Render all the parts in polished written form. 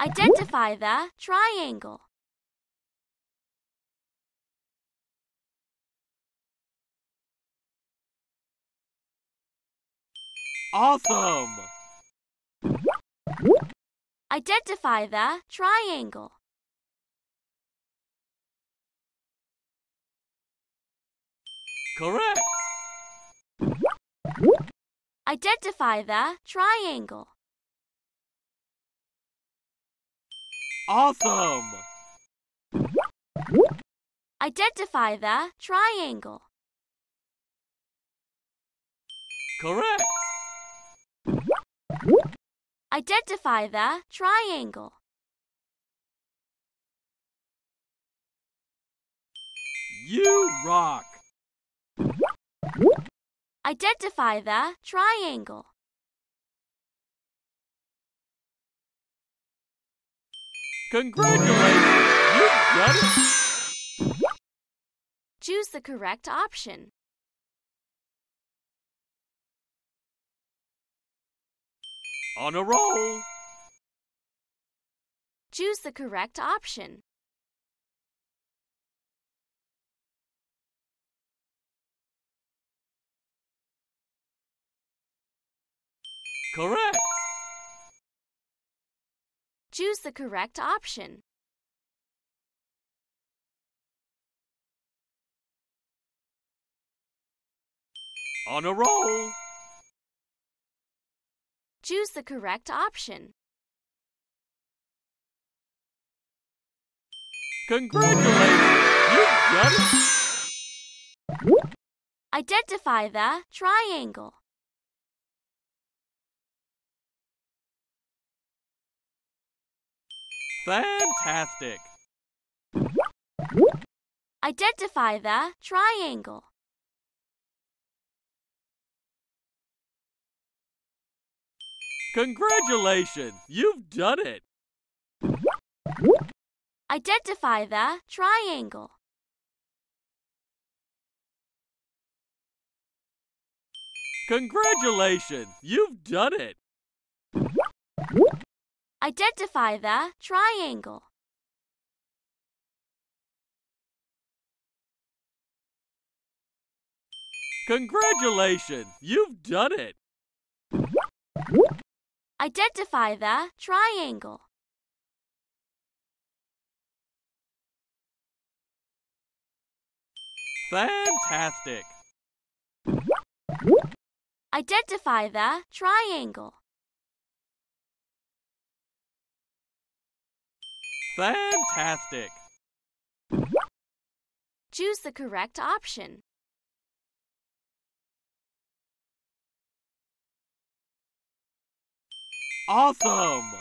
Identify the triangle. Awesome! Identify the triangle. Correct! Identify the triangle. Awesome! Identify the triangle. Correct! Identify the triangle. You rock! Identify the triangle. Congratulations! You've done it! Choose the correct option. On a roll! Choose the correct option. Correct! Choose the correct option. On a roll! Choose the correct option. Congratulations! You've done it! Identify the triangle. Fantastic! Identify the triangle. Congratulations! You've done it! Identify the triangle. Congratulations! You've done it! Identify the triangle. Congratulations! You've done it! Identify the triangle. Fantastic! Identify the triangle. Fantastic! Choose the correct option. Awesome!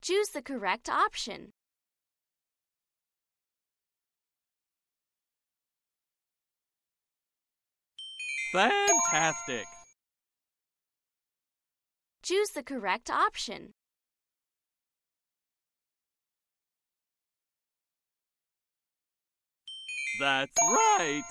Choose the correct option. Fantastic! Choose the correct option. That's right!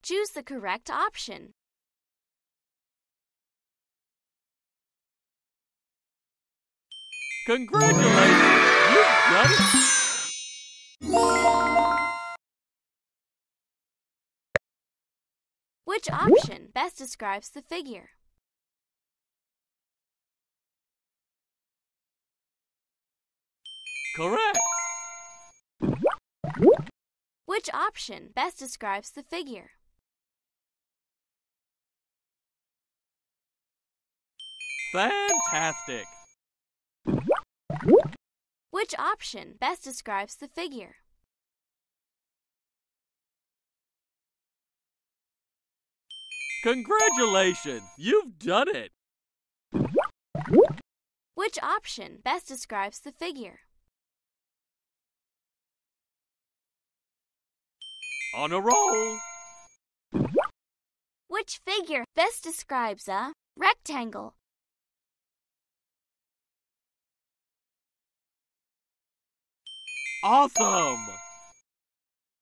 Choose the correct option. Congratulations! You've done it! Which option best describes the figure? Correct! Which option best describes the figure? Fantastic! Which option best describes the figure? Congratulations! You've done it! Which option best describes the figure? On a roll! Which figure best describes a rectangle? Awesome!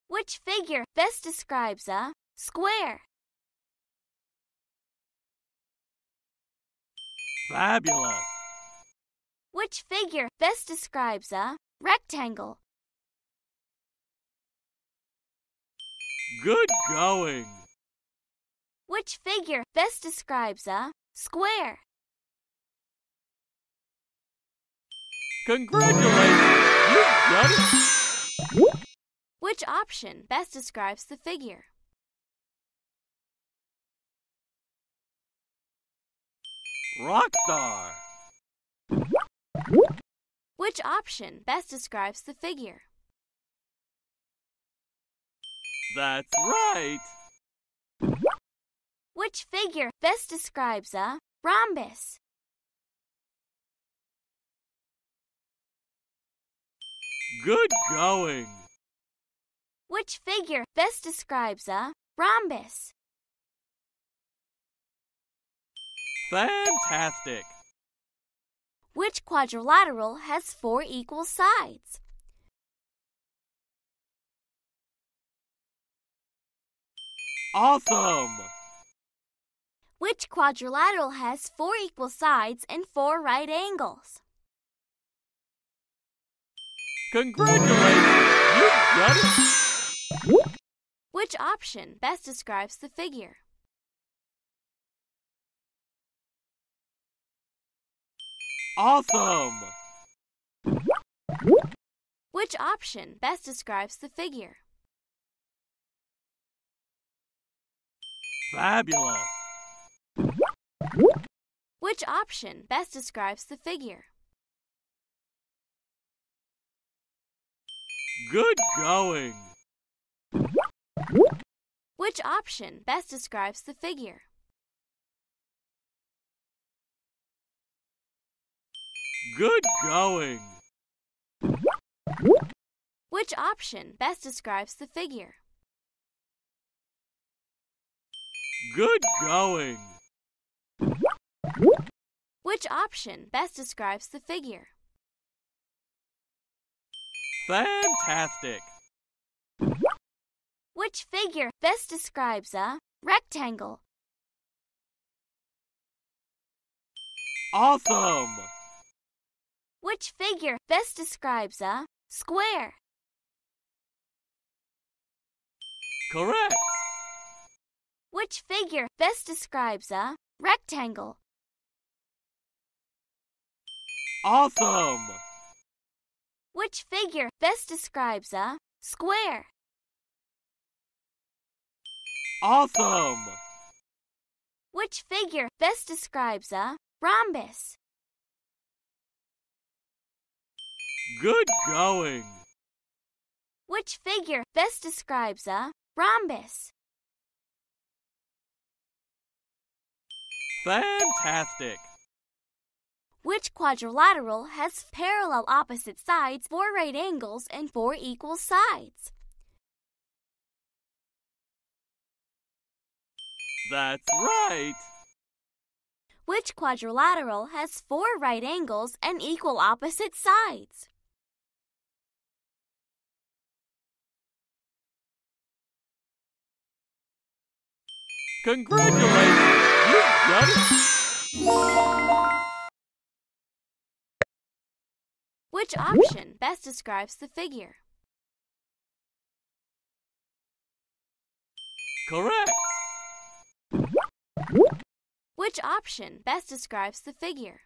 Which figure best describes a square? Fabulous! Which figure best describes a rectangle? Good going! Which figure best describes a square? Congratulations! You've done it! Which option best describes the figure? Rockstar! Which option best describes the figure? That's right! Which figure best describes a rhombus? Good going! Which figure best describes a rhombus? Fantastic! Which quadrilateral has 4 equal sides? Awesome! Which quadrilateral has 4 equal sides and 4 right angles? Congratulations! You've done it! Which option best describes the figure? Awesome! Which option best describes the figure? Fabulous! Which option best describes the figure? Good going! Which option best describes the figure? Good going! Which option best describes the figure? Good going! Which option best describes the figure? Fantastic! Which figure best describes a rectangle? Awesome! Which figure best describes a square? Correct! Which figure best describes a rectangle? Awesome! Which figure best describes a square? Awesome! Which figure best describes a rhombus? Good going! Which figure best describes a rhombus? Fantastic! Which quadrilateral has parallel opposite sides, 4 right angles, and 4 equal sides? That's right! Which quadrilateral has 4 right angles and equal opposite sides? Congratulations! You've done it! Which option best describes the figure? Correct! Which option best describes the figure?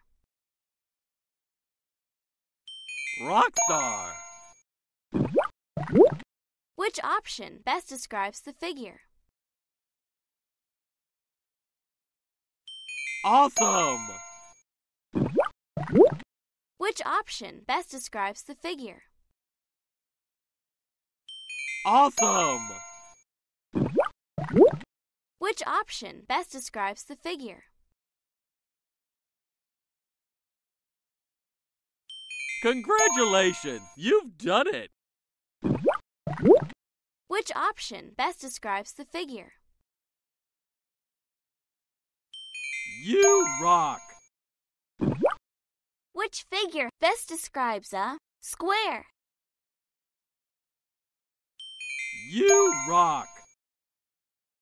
Rockstar! Which option best describes the figure? Awesome! Which option best describes the figure? Awesome! Which option best describes the figure? Congratulations! You've done it! Which option best describes the figure? You rock! Which figure best describes a square? You rock!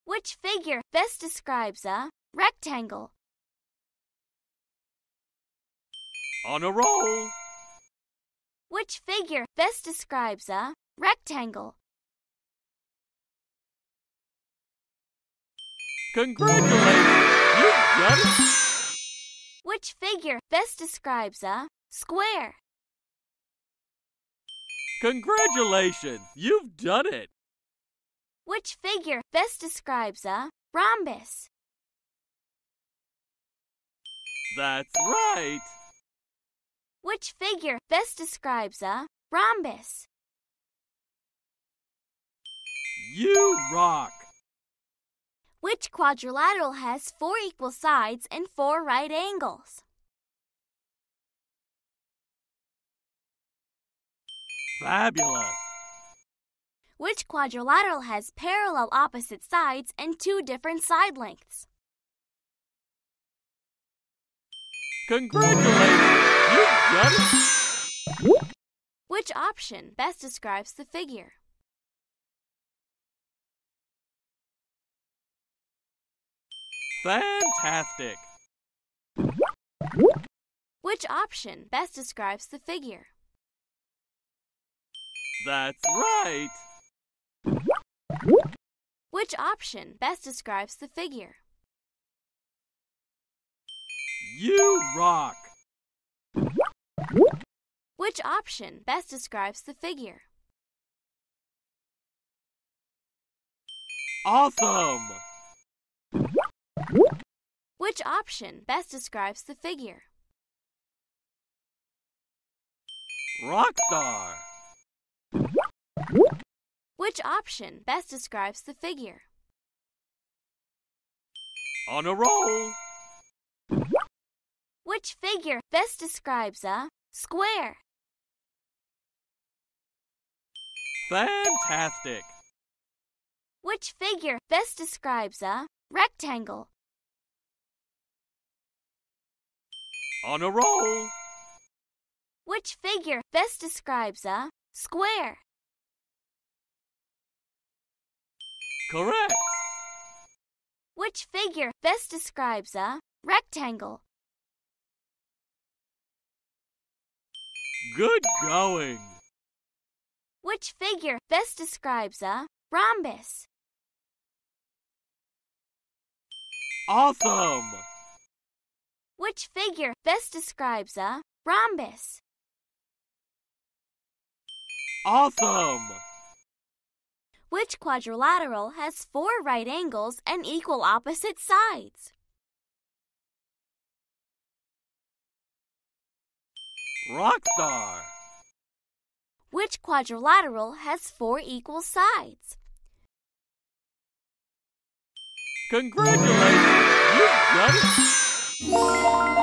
Which figure best describes a rectangle? On a roll. Which figure best describes a rectangle? Congratulations! You've done it! Which figure best describes a square? Congratulations! You've done it! Which figure best describes a rhombus? That's right! Which figure best describes a rhombus? You rock! Which quadrilateral has 4 equal sides and 4 right angles? Fabulous! Which quadrilateral has parallel opposite sides and 2 different side lengths? Congratulations! You've done it! Which option best describes the figure? Fantastic! Which option best describes the figure? That's right! Which option best describes the figure? You rock! Which option best describes the figure? Awesome! Which option best describes the figure? Rockstar! Which option best describes the figure? On a roll! Which figure best describes a square? Fantastic! Which figure best describes a rectangle? On a roll! Which figure best describes a square? Correct! Which figure best describes a rectangle? Good going! Which figure best describes a rhombus? Awesome! Which figure best describes a rhombus? Awesome! Which quadrilateral has 4 right angles and equal opposite sides? Rockstar! Which quadrilateral has 4 equal sides? Congratulations! You've done it!